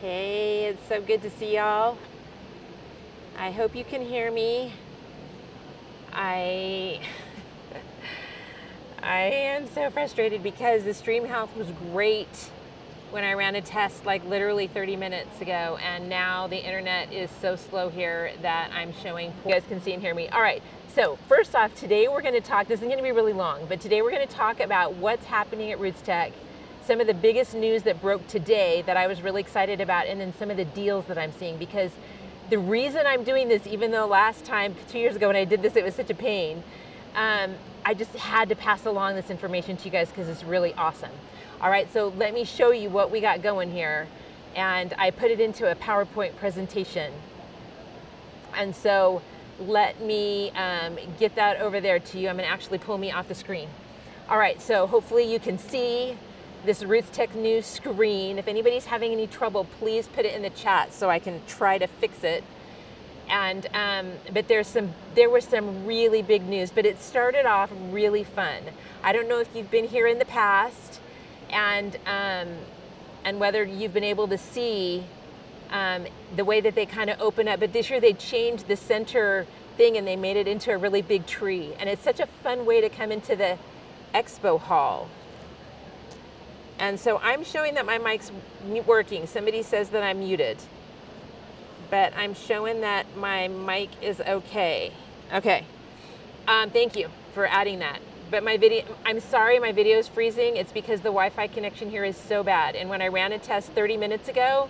Hey, it's so good to see y'all. I hope you can hear me. I I am so frustrated because the stream health was great when I ran a test like literally 30 minutes ago, and now the internet is so slow here that I'm showing poor. You guys can see and hear me. All right, so first off, today we're going to talk, this is going to be really long, but today we're going to talk about what's happening at Roots Tech, some of the biggest news that broke today that I was really excited about, and then some of the deals that I'm seeing, because the reason I'm doing this, even though last time, 2 years ago when I did this, it was such a pain, I just had to pass along this information to you guys because it's really awesome. All right, so let me show you what we got going here. And I put it into a PowerPoint presentation. And so let me get that over there to you. I'm gonna actually pull me off the screen. All right, so hopefully you can see this Roots Tech News screen. If anybody's having any trouble, please put it in the chat so I can try to fix it. And but there was some really big news, but it started off really fun. I don't know if you've been here in the past, and whether you've been able to see the way that they kind of open up. But this year they changed the center thing and they made it into a really big tree, and it's such a fun way to come into the expo hall. And so I'm showing that my mic's working. Somebody says that I'm muted, but I'm showing that my mic is okay. Okay, thank you for adding that. But my video, I'm sorry my video is freezing. It's because the Wi-Fi connection here is so bad. And when I ran a test 30 minutes ago,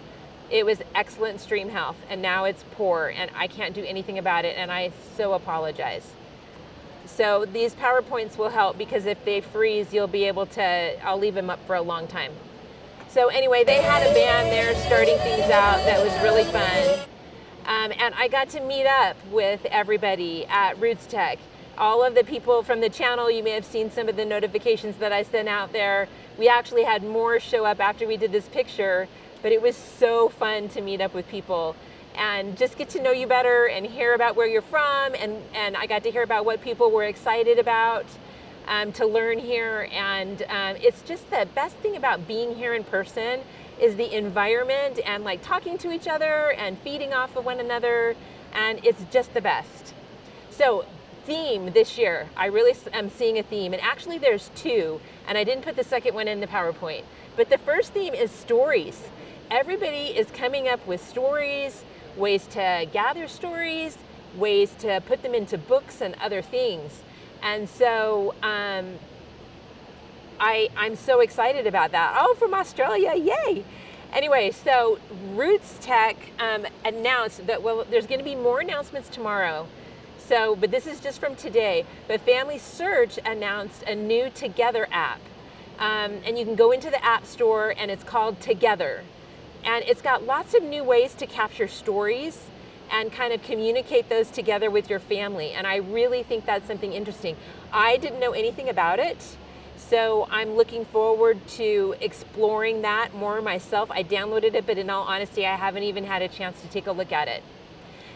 it was excellent stream health, and now it's poor, and I can't do anything about it, and I so apologize. So these PowerPoints will help, because if they freeze, you'll be able to, I'll leave them up for a long time. So anyway, they had a band there starting things out that was really fun. And I got to meet up with everybody at Roots Tech. All of the people from the channel, you may have seen some of the notifications that I sent out there. We actually had more show up after we did this picture, but it was so fun to meet up with people and just get to know you better and hear about where you're from. And I got to hear about what people were excited about to learn here. And it's just the best thing about being here in person is the environment and like talking to each other and feeding off of one another. And it's just the best. So theme this year, I really am seeing a theme, and actually there's two, and I didn't put the second one in the PowerPoint. But the first theme is stories. Everybody is coming up with stories, ways to gather stories, ways to put them into books and other things. And so I'm so excited about that. Oh, from Australia, yay! Anyway, so Roots Tech announced that, well, there's going to be more announcements tomorrow. So, but this is just from today. But FamilySearch announced a new Together app. And you can go into the App Store, and it's called Together. And it's got lots of new ways to capture stories and kind of communicate those together with your family. And I really think that's something interesting. I didn't know anything about it, so I'm looking forward to exploring that more myself. I downloaded it, but in all honesty, I haven't even had a chance to take a look at it.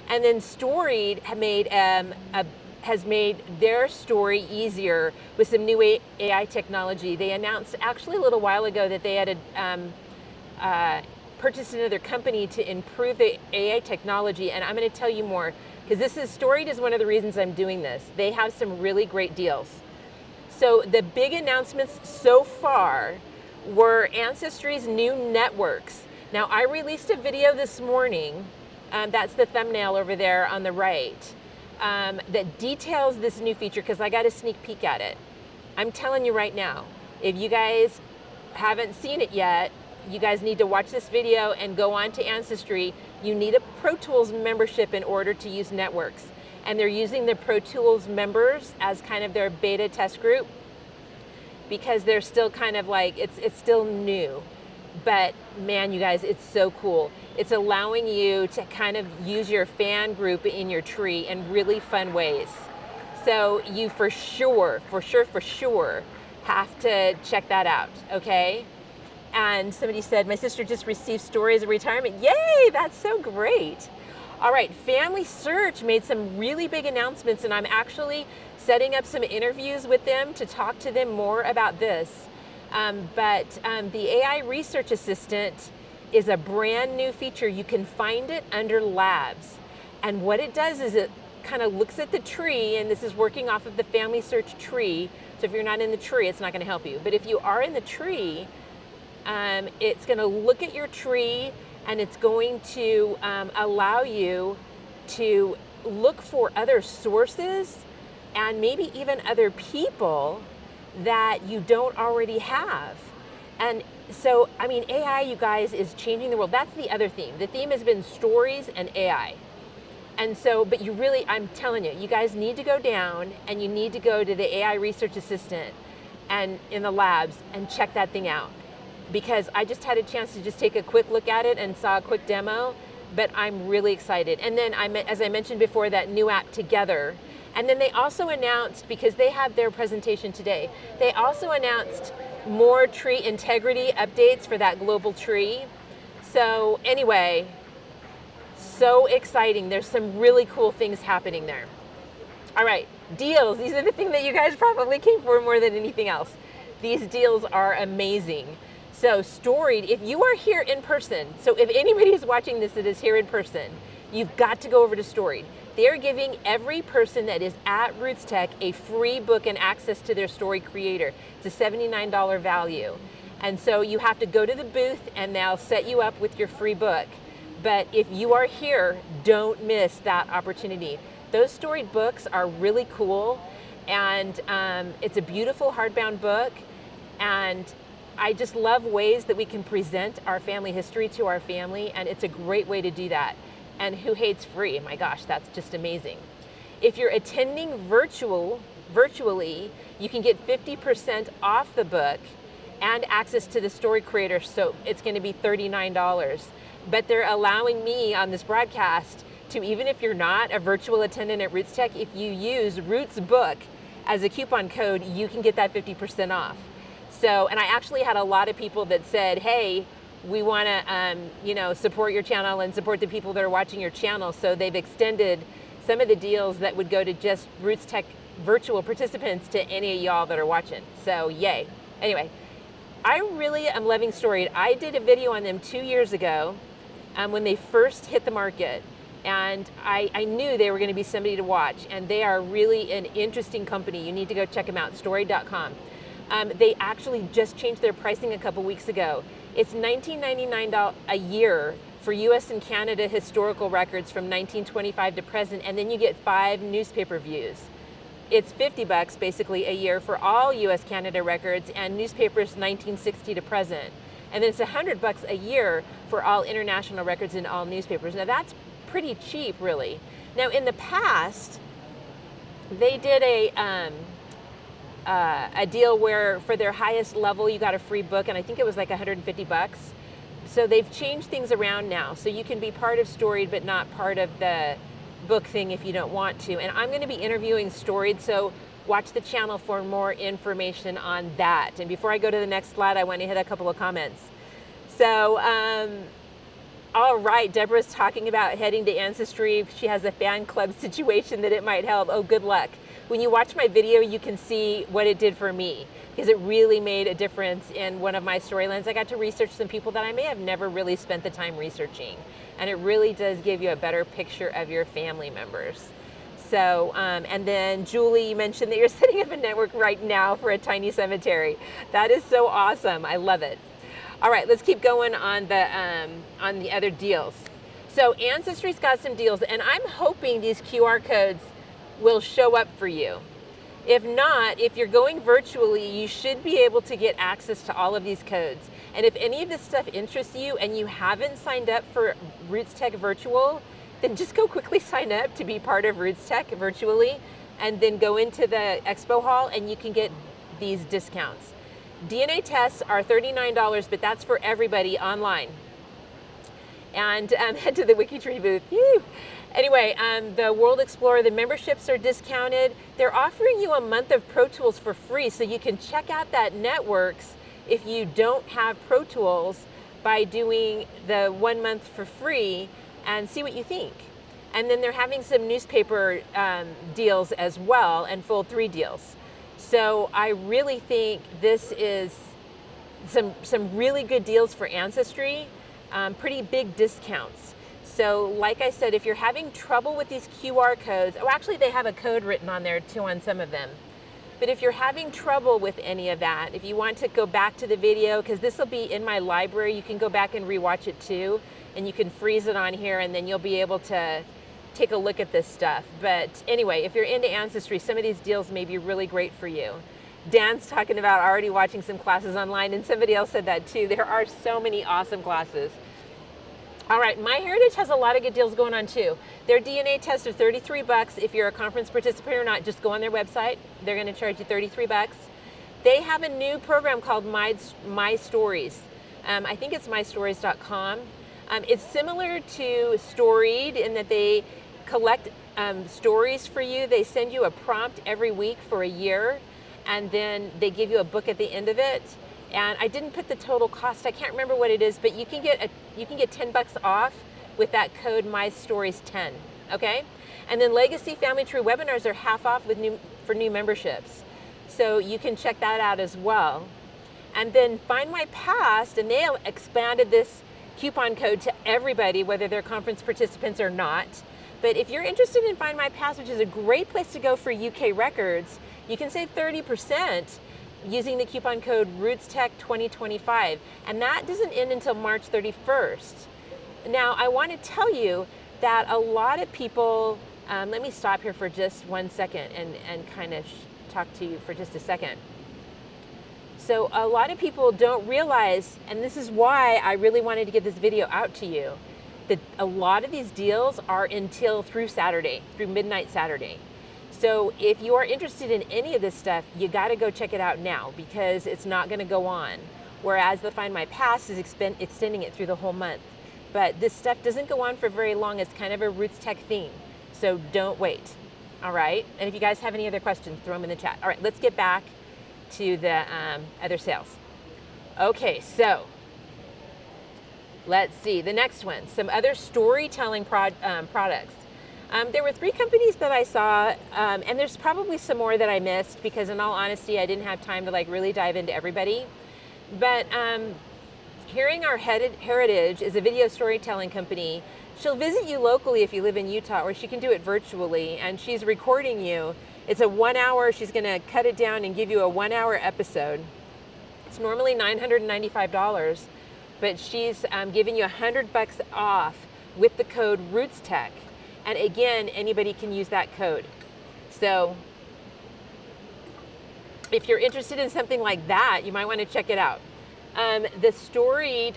And then Storied has made their story easier with some new AI technology. They announced actually a little while ago that they had purchased another company to improve the AI technology, and I'm going to tell you more, because Storied is one of the reasons I'm doing this. They have some really great deals. So the big announcements so far were Ancestry's new networks. Now, I released a video this morning, that's the thumbnail over there on the right, that details this new feature, because I got a sneak peek at it. I'm telling you right now, if you guys haven't seen it yet, you guys need to watch this video and go on to Ancestry. You need a Pro Tools membership in order to use networks. And they're using the Pro Tools members as kind of their beta test group, because they're still kind of like, it's still new. But man, you guys, it's so cool. It's allowing you to kind of use your fan group in your tree in really fun ways. So you for sure have to check that out, okay? And somebody said, my sister just received Stories of Retirement. Yay, that's so great. All right, FamilySearch made some really big announcements, and I'm actually setting up some interviews with them to talk to them more about this. But the AI research assistant is a brand new feature. You can find it under labs. And what it does is it kind of looks at the tree, and this is working off of the FamilySearch tree. So if you're not in the tree, it's not going to help you. But if you are in the tree, it's going to look at your tree, and it's going to allow you to look for other sources and maybe even other people that you don't already have. And so, I mean, AI, you guys, is changing the world. That's the other theme. The theme has been stories and AI. And so, but you really, I'm telling you, you guys need to go down and you need to go to the AI Research Assistant and in the labs and check that thing out. Because I just had a chance to just take a quick look at it and saw a quick demo, but I'm really excited. And then, as I mentioned before, that new app Together. And then they also announced, because they had their presentation today, they also announced more tree integrity updates for that global tree. So anyway, so exciting. There's some really cool things happening there. All right, deals. These are the things that you guys probably came for more than anything else. These deals are amazing. So Storied, if you are here in person, so if anybody is watching this that is here in person, you've got to go over to Storied. They're giving every person that is at Roots Tech a free book and access to their story creator. It's a $79 value. And so you have to go to the booth and they'll set you up with your free book. But if you are here, don't miss that opportunity. Those Storied books are really cool, and it's a beautiful hardbound book, and I just love ways that we can present our family history to our family, and it's a great way to do that. And who hates free? My gosh, that's just amazing. If you're attending virtually, you can get 50% off the book and access to the story creator, so it's going to be $39. But they're allowing me on this broadcast to, even if you're not a virtual attendant at Roots Tech, if you use Roots Book as a coupon code, you can get that 50% off. So, and I actually had a lot of people that said, hey, we want to support your channel and support the people that are watching your channel. So they've extended some of the deals that would go to just Roots Tech virtual participants to any of y'all that are watching. So yay. Anyway, I really am loving Storied. I did a video on them 2 years ago when they first hit the market. And I knew they were going to be somebody to watch. And they are really an interesting company. You need to go check them out, storied.com. They actually just changed their pricing a couple weeks ago. It's $19.99 a year for US and Canada historical records from 1925 to present, and then you get 5 newspaper views. It's $50 basically a year for all US Canada records and newspapers 1960 to present. And then it's $100 a year for all international records in all newspapers. Now that's pretty cheap, really. Now in the past, they did a deal where for their highest level you got a free book, and I think it was like $150. So they've changed things around now, so you can be part of Storied but not part of the book thing if you don't want to. And I'm going to be interviewing Storied, so watch the channel for more information on that. And before I go to the next slide, I want to hit a couple of comments. So all right, Deborah's talking about heading to Ancestry. She has a fan club situation that it might help. Oh, good luck. When you watch my video, you can see what it did for me, because it really made a difference in one of my storylines. I got to research some people that I may have never really spent the time researching, and it really does give you a better picture of your family members. So, and then Julie, you mentioned that you're setting up a network right now for a tiny cemetery. That is so awesome. I love it. All right, let's keep going on the other deals. So Ancestry's got some deals, and I'm hoping these QR codes will show up for you. If not, if you're going virtually, you should be able to get access to all of these codes. And if any of this stuff interests you and you haven't signed up for Roots Tech Virtual, then just go quickly sign up to be part of Roots Tech virtually, and then go into the expo hall and you can get these discounts. DNA tests are $39, but that's for everybody online. And head to the WikiTree booth. Woo! Anyway, the World Explorer, the memberships are discounted. They're offering you a month of Pro Tools for free, so you can check out that Networks if you don't have Pro Tools by doing the 1 month for free and see what you think. And then they're having some newspaper deals as well, and full 3 deals. So I really think this is some really good deals for Ancestry. pretty big discounts. So like I said, if you're having trouble with these QR codes, oh, actually they have a code written on there too on some of them. But if you're having trouble with any of that, if you want to go back to the video, because this will be in my library, you can go back and rewatch it too, and you can freeze it on here, and then you'll be able to take a look at this stuff. But anyway, if you're into Ancestry, some of these deals may be really great for you. Dan's talking about already watching some classes online, and somebody else said that too. There are so many awesome classes. All right, MyHeritage has a lot of good deals going on too. Their DNA test are 33 bucks. If you're a conference participant or not, just go on their website. They're gonna charge you 33 bucks. They have a new program called My Stories. I think it's mystories.com. It's similar to Storied in that they collect stories for you. They send you a prompt every week for a year, and then they give you a book at the end of it. And I didn't put the total cost. I can't remember what it is, but you can get 10 bucks off with that code MyStories10. Okay? And then Legacy Family Tree webinars are half off for new memberships, so you can check that out as well. And then Find My Past, and they expanded this coupon code to everybody, whether they're conference participants or not. But if you're interested in Find My Past, which is a great place to go for UK records, you can save 30% using the coupon code RootsTech2025, and that doesn't end until March 31st. Now, I want to tell you that a lot of people, let me stop here for just 1 second and kind of talk to you for just a second. So a lot of people don't realize, and this is why I really wanted to get this video out to you, that a lot of these deals are through Saturday, through midnight Saturday. So if you are interested in any of this stuff, you gotta go check it out now, because it's not gonna go on. Whereas the Find My Past is extending it through the whole month. But this stuff doesn't go on for very long. It's kind of a Roots Tech theme. So don't wait, all right? And if you guys have any other questions, throw them in the chat. All right, let's get back to the other sales. Okay, so let's see, the next one, some other storytelling products. There were 3 companies that I saw, and there's probably some more that I missed because in all honesty, I didn't have time to like really dive into everybody. But Hearing Our Heritage is a video storytelling company. She'll visit you locally if you live in Utah, or she can do it virtually, and she's recording you. It's a 1 hour, she's gonna cut it down and give you a 1 hour episode. It's normally $995, but she's giving you 100 bucks off with the code RootsTech. And again, anybody can use that code. So if you're interested in something like that, you might want to check it out. The Storied,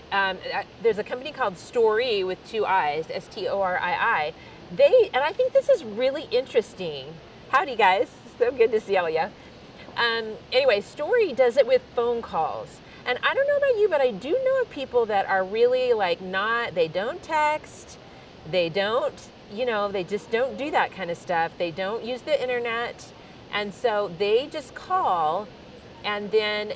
there's a company called Storied with 2 I's, S-T-O-R-I-I. And I think this is really interesting. Howdy guys, so good to see all of you. Anyway, Storied does it with phone calls. And I don't know about you, but I do know of people that are really like they don't text, they don't, they just don't do that kind of stuff. They don't use the internet. And so they just call, and then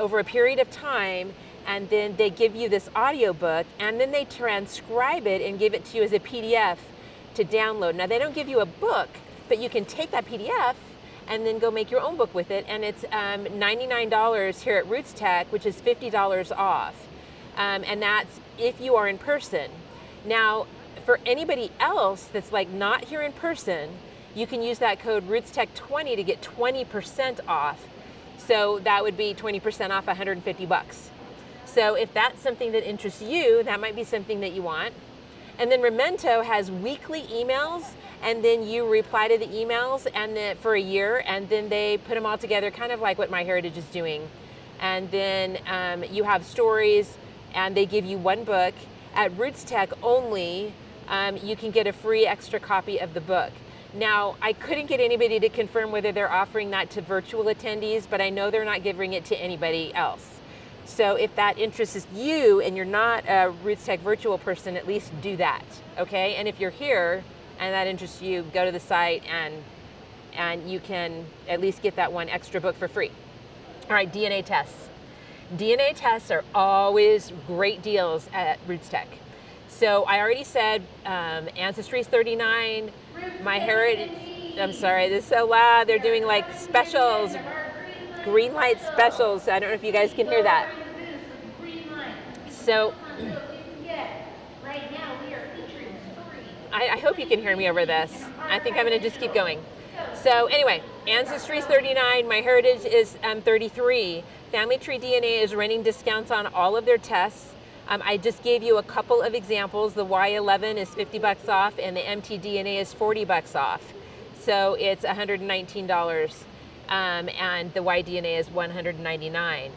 over a period of time, and then they give you this audiobook, and then they transcribe it and give it to you as a PDF to download. Now they don't give you a book, but you can take that PDF and then go make your own book with it. And it's $99 here at Roots Tech, which is $50 off. And that's if you are in person. Now, for anybody else that's like not here in person, you can use that code RootsTech20 to get 20% off. So that would be 20% off 150 bucks. So if that's something that interests you, that might be something that you want. And then Memento has weekly emails, and then you reply to the emails for a year, and then they put them all together, kind of like what MyHeritage is doing. And then you have stories, and they give you 1 book. At Roots Tech only, you can get a free extra copy of the book. Now, I couldn't get anybody to confirm whether they're offering that to virtual attendees, but I know they're not giving it to anybody else. So if that interests you and you're not a Roots Tech virtual person, at least do that, okay? And if you're here and that interests you, go to the site and you can at least get that 1 extra book for free. All right, DNA tests. DNA tests are always great deals at Roots Tech. So I already said Ancestry is $39, MyHeritage, I'm sorry, this is so loud, they're doing like specials, green light specials. I don't know if you guys can hear that. So Right now, we are featuring Storied. I hope you can hear me over this. I think I'm going to just keep going. So anyway, Ancestry is 39, MyHeritage is 33. Family Tree DNA is running discounts on all of their tests. I just gave you a couple of examples. The Y11 is 50 bucks off and the mtDNA is 40 bucks off. So it's $119. And the Y-DNA is $199.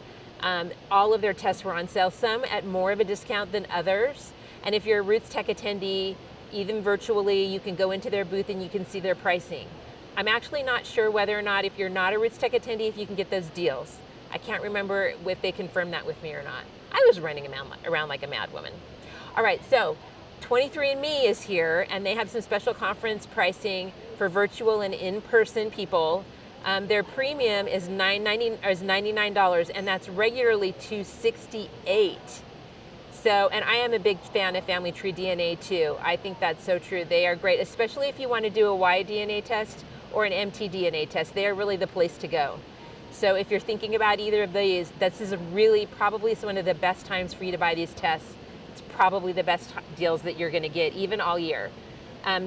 All of their tests were on sale, some at more of a discount than others. And if you're a Roots Tech attendee, even virtually, you can go into their booth and you can see their pricing. I'm actually not sure whether or not, if you're not a Roots Tech attendee, if you can get those deals. I can't remember if they confirmed that with me or not. I was running around like a mad woman. All right, so 23andMe is here, and they have some special conference pricing for virtual and in-person people. Their premium is $99, and that's regularly $268. So, and I am a big fan of Family Tree DNA too. I think that's so true. They are great, especially if you want to do a Y-DNA test or an mtDNA test. They are really the place to go. So if you're thinking about either of these, this is really probably one of the best times for you to buy these tests. It's probably the best deals that you're going to get, even all year.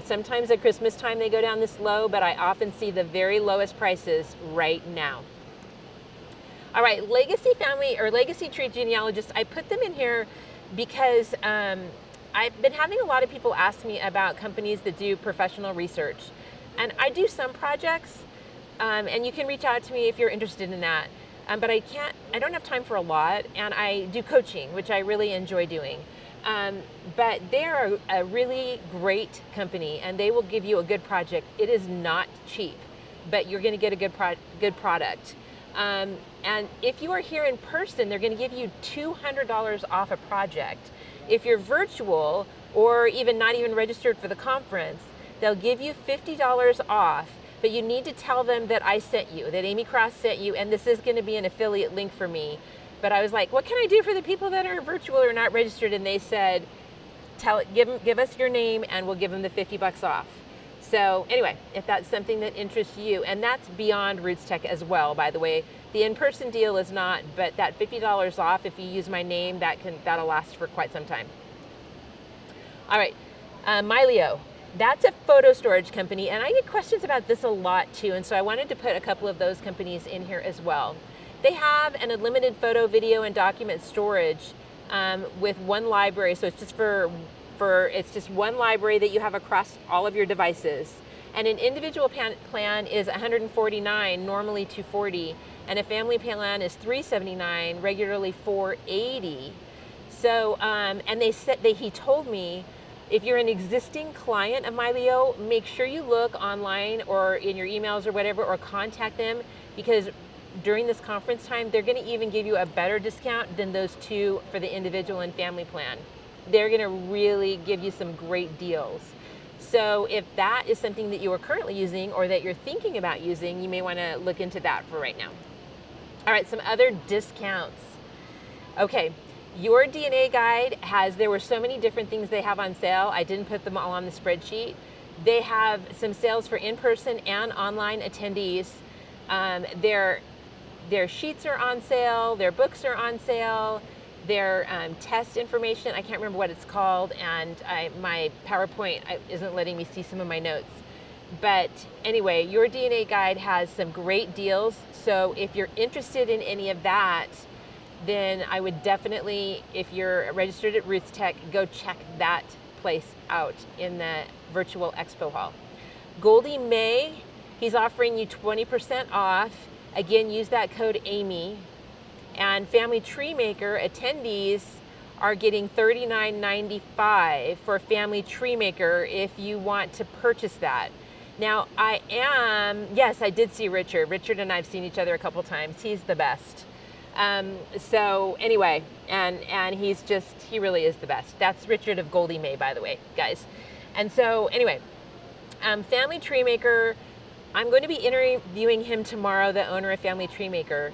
Sometimes at Christmas time they go down this low, but I often see the very lowest prices right now. All right, Legacy Family or Legacy Tree Genealogist, I put them in here because I've been having a lot of people ask me about companies that do professional research. And I do some projects, and you can reach out to me if you're interested in that. But I don't have time for a lot, and I do coaching, which I really enjoy doing. But they're a really great company, and they will give you a good project. It is not cheap, but you're going to get a good product. And if you are here in person, they're going to give you $200 off a project. If you're virtual or even not even registered for the conference, they'll give you $50 off, but you need to tell them that I sent you, that Aimee Cross sent you, and this is going to be an affiliate link for me. But I was like, what can I do for the people that are virtual or not registered? And they said, give us your name and we'll give them the 50 bucks off. So anyway, if that's something that interests you, and that's beyond Roots Tech as well, by the way. The in-person deal is not, but that $50 off, if you use my name, that'll last for quite some time. All right, Mylio. That's a photo storage company, and I get questions about this a lot too, and so I wanted to put a couple of those companies in here as well. They have an unlimited photo, video, and document storage with one library, so it's just it's just one library that you have across all of your devices. And an individual plan is $149, normally $240, and a family plan is $379, regularly $480. So, and he told me, if you're an existing client of Mylio, make sure you look online or in your emails or whatever, or contact them, because during this conference time, they're going to even give you a better discount than those two for the individual and family plan. They're going to really give you some great deals. So if that is something that you are currently using or that you're thinking about using, you may want to look into that for right now. All right, some other discounts. Okay, your DNA guide there were so many different things they have on sale. I didn't put them all on the spreadsheet. They have some sales for in-person and online attendees. Their sheets are on sale, their books are on sale, their test information, I can't remember what it's called, and my PowerPoint isn't letting me see some of my notes. But anyway, your DNA guide has some great deals, so if you're interested in any of that, then I would definitely, if you're registered at Roots Tech, go check that place out in the virtual expo hall. Goldie May, he's offering you 20% off. Again, use that code Aimee. And Family Tree Maker attendees are getting $39.95 for Family Tree Maker if you want to purchase that. Now, yes, I did see Richard. Richard and I have seen each other a couple times. He's the best. So anyway, and he really is the best. That's Richard of Goldie May, by the way, guys. And so anyway, Family Tree Maker, I'm going to be interviewing him tomorrow, the owner of Family Tree Maker.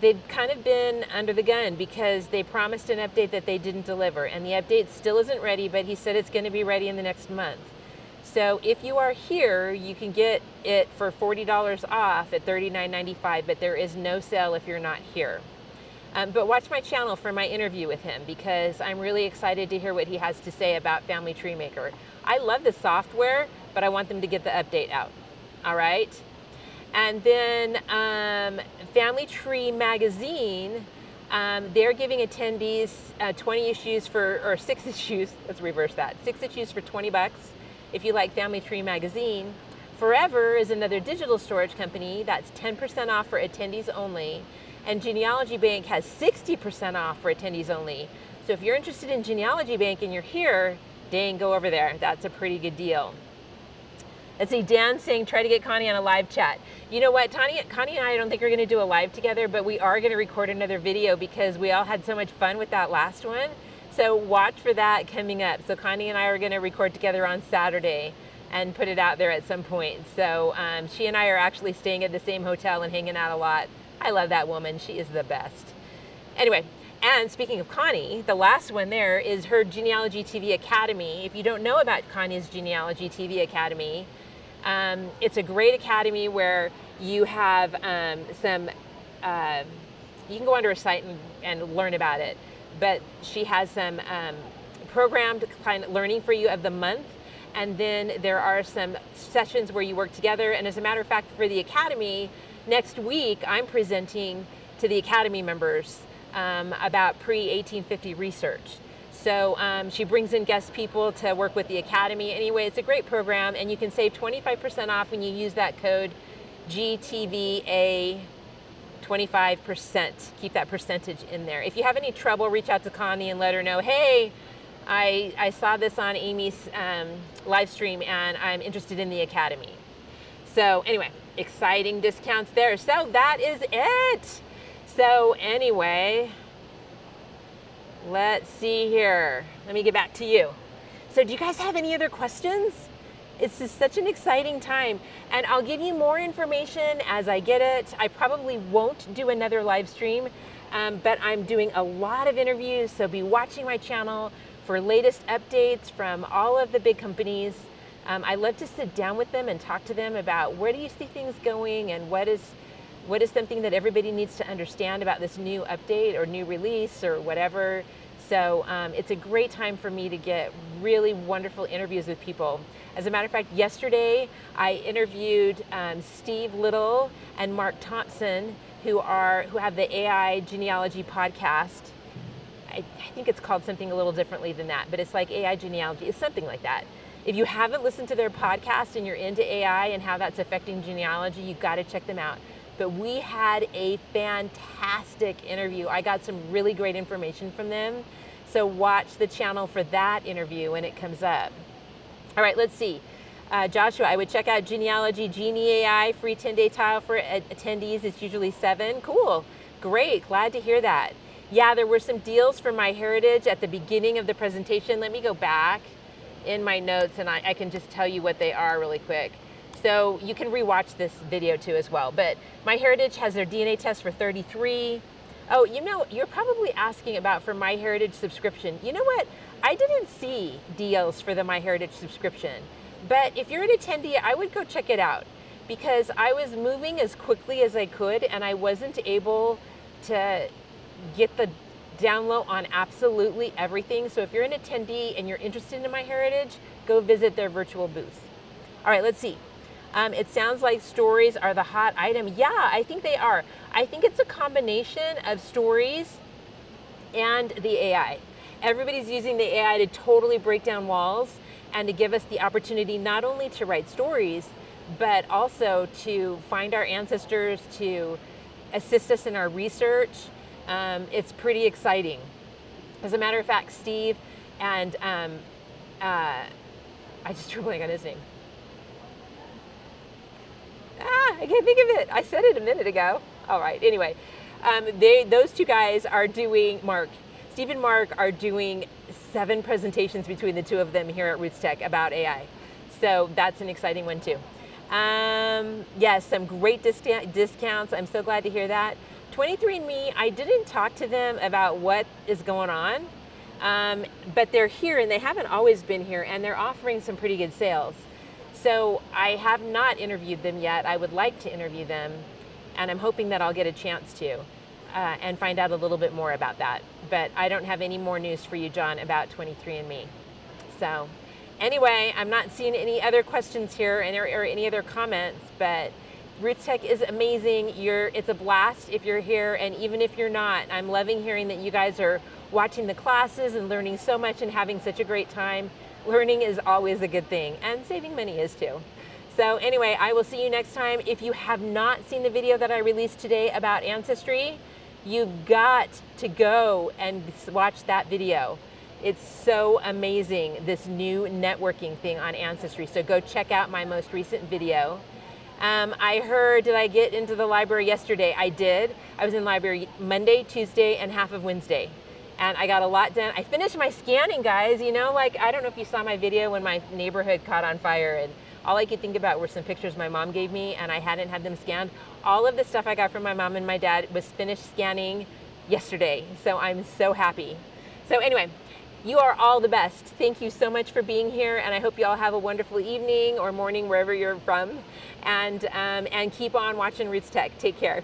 They've kind of been under the gun because they promised an update that they didn't deliver, and the update still isn't ready, but he said it's going to be ready in the next month. So if you are here, you can get it for $40 off at $39.95, but there is no sale if you're not here. But watch my channel for my interview with him because I'm really excited to hear what he has to say about Family Tree Maker. I love the software, but I want them to get the update out. All right. And then Family Tree Magazine, they're giving attendees 20 issues or 6 issues, let's reverse that, 6 issues for $20 if you like Family Tree Magazine. Forever is another digital storage company that's 10% off for attendees only. And Genealogy Bank has 60% off for attendees only. So if you're interested in Genealogy Bank and you're here, dang, go over there. That's a pretty good deal. Let's see, Dan saying, try to get Connie on a live chat. You know what, Connie and I don't think we're gonna do a live together, but we are gonna record another video because we all had so much fun with that last one. So watch for that coming up. So Connie and I are gonna record together on Saturday and put it out there at some point. So she and I are actually staying at the same hotel and hanging out a lot. I love that woman, she is the best. Anyway, and speaking of Connie, the last one there is her Genealogy TV Academy. If you don't know about Connie's Genealogy TV Academy, it's a great academy where you have you can go onto her site and learn about it, but she has some programmed kind of learning for you of the month, and then there are some sessions where you work together. And as a matter of fact, for the academy, next week I'm presenting to the academy members about pre-1850 research. So she brings in guest people to work with the academy. Anyway, it's a great program, and you can save 25% off when you use that code GTVA 25%. Keep that percentage in there. If you have any trouble, reach out to Connie and let her know, hey, I saw this on Aimee's live stream and I'm interested in the academy. So anyway, exciting discounts there. So that is it. So anyway, let's see here. Let me get back to you. So do you guys have any other questions? It's just such an exciting time, and I'll give you more information as I get it. I probably won't do another live stream, but I'm doing a lot of interviews, so be watching my channel for latest updates from all of the big companies. I love to sit down with them and talk to them about where do you see things going and what is something that everybody needs to understand about this new update or new release or whatever. So it's a great time for me to get really wonderful interviews with people. As a matter of fact, yesterday I interviewed Steve Little and Mark Thompson, who have the AI Genealogy podcast. I think it's called something a little differently than that, but it's like AI Genealogy. It's something like that. If you haven't listened to their podcast and you're into AI and how that's affecting genealogy, you've got to check them out. But we had a fantastic interview. I got some really great information from them. So watch the channel for that interview when it comes up. All right, let's see. Joshua, I would check out Genealogy, Genie AI, free 10-day trial for attendees. It's usually $7. Cool, great, glad to hear that. Yeah, there were some deals for MyHeritage at the beginning of the presentation. Let me go back in my notes and I can just tell you what they are really quick. So you can rewatch this video too as well. But MyHeritage has their DNA test for $33. Oh, you know, you're probably asking about for MyHeritage subscription. You know what? I didn't see deals for the MyHeritage subscription. But if you're an attendee, I would go check it out because I was moving as quickly as I could and I wasn't able to get the download on absolutely everything. So if you're an attendee and you're interested in MyHeritage, go visit their virtual booth. All right, let's see. It sounds like stories are the hot item. Yeah, I think they are. I think it's a combination of stories and the AI. Everybody's using the AI to totally break down walls and to give us the opportunity not only to write stories, but also to find our ancestors, to assist us in our research. It's pretty exciting. As a matter of fact, Steve and I just drew a blank on his name. I can't think of it. I said it a minute ago. All right, anyway, those two guys are doing, Steve and Mark are doing 7 presentations between the two of them here at Roots Tech about AI. So that's an exciting one too. Yes, some great discounts. I'm so glad to hear that. 23andMe, I didn't talk to them about what is going on, but they're here and they haven't always been here and they're offering some pretty good sales. So I have not interviewed them yet. I would like to interview them and I'm hoping that I'll get a chance to. and find out a little bit more about that. But I don't have any more news for you, John, about 23andMe. So anyway, I'm not seeing any other questions here or any other comments, but Roots Tech is amazing. It's a blast if you're here, and even if you're not, I'm loving hearing that you guys are watching the classes and learning so much and having such a great time. Learning is always a good thing, and saving money is too. So anyway, I will see you next time. If you have not seen the video that I released today about Ancestry, you've got to go and watch that video. It's so amazing, this new networking thing on Ancestry. So go check out my most recent video. I heard, did I get into the library yesterday? I did. I was in the library Monday, Tuesday, and half of Wednesday. And I got a lot done. I finished my scanning, guys. You know, like, I don't know if you saw my video when my neighborhood caught on fire, and all I could think about were some pictures my mom gave me, and I hadn't had them scanned. All of the stuff I got from my mom and my dad was finished scanning yesterday. So I'm so happy. So anyway, you are all the best. Thank you so much for being here, and I hope you all have a wonderful evening or morning wherever you're from. And keep on watching Roots Tech. Take care.